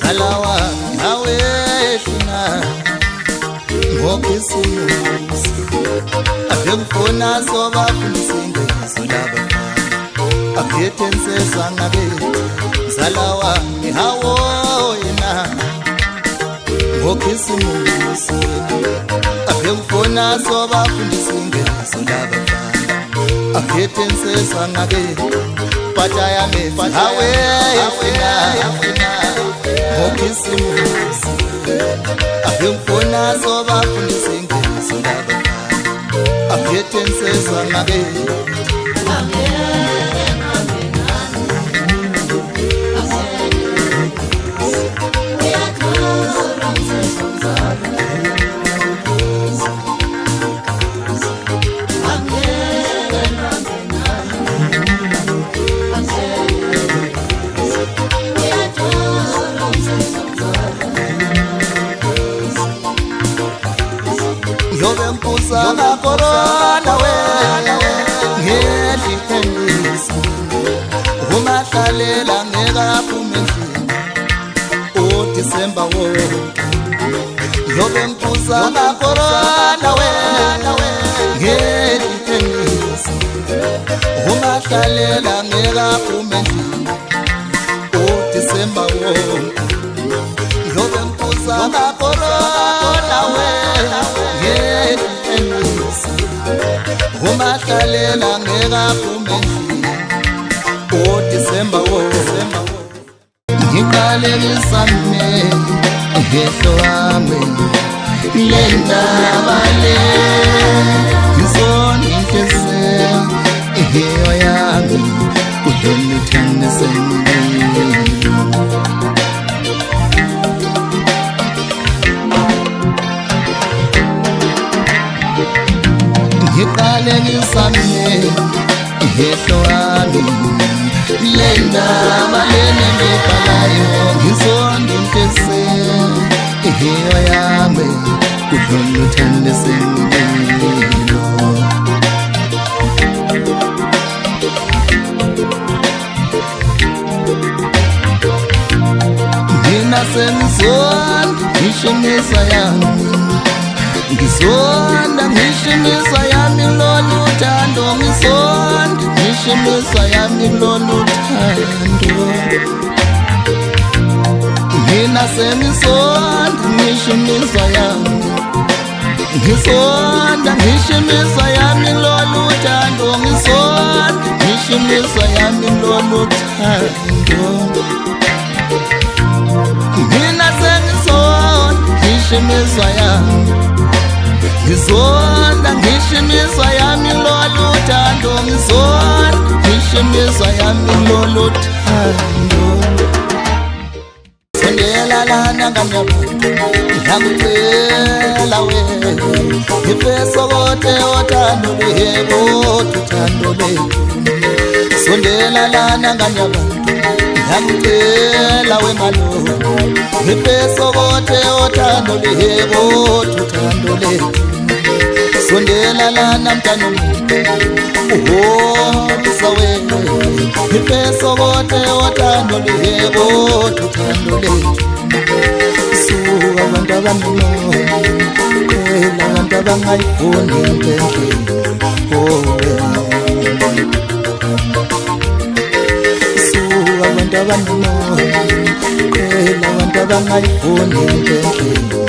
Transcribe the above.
Salawa nawe shina ngokisimusi Abengifuna soba kumsinge solaba Abethense sangabe Salawa hawo yena ngokisimusi Abengifuna soba kumsinge solaba Abethense sangabe Pataya me hawe yafina ngokisimusi Abengifuna soba kumsinge solaba Abethense sangabe Sana corona we ngeli endisi umahlalela ngeka phumendini o December wo yobe mpuza na corona we ngeli endisi umahlalela ngeka phumendini o December wo yobe mpuza na corona we ngeli umahlalela ngeka phumendini o December wo ngiqalekisame ngehlo wami lendaba le ngizona inhlese iheyo yami kudlula uthangise ngiqalekisame ngehlo wami lendaba lenembalayo ngizonda inhlese iheyo yami kudlula uthandise impilo ngina semizonda ngishimisa yami ngizonda ngishimisa yami lolu thando ngizonda ngishimisa yami lolu thando ngina semizonda ngishimisa yami ngizonda ngishimisa yami lolu thando ngizonda ngishimisa yami lolu thando ngina semizonda ngishimisa yami ngizonda ngishimisa yami lolu thando ngizonda ngishimisa yami lolu thando sondela lana nganabantu ngicela we ngifeso kote othando lebo thando lethu sondela lana nganabantu ngicela we malo ngifeso kote othando lebo thando lethu sondela lana mntana sawe ngifeso kote othando lebo thando lethu suka abantu abanino kwela abantu abangayifuni impendlo suka abantu abanino kwela abantu abangayifuni impendlo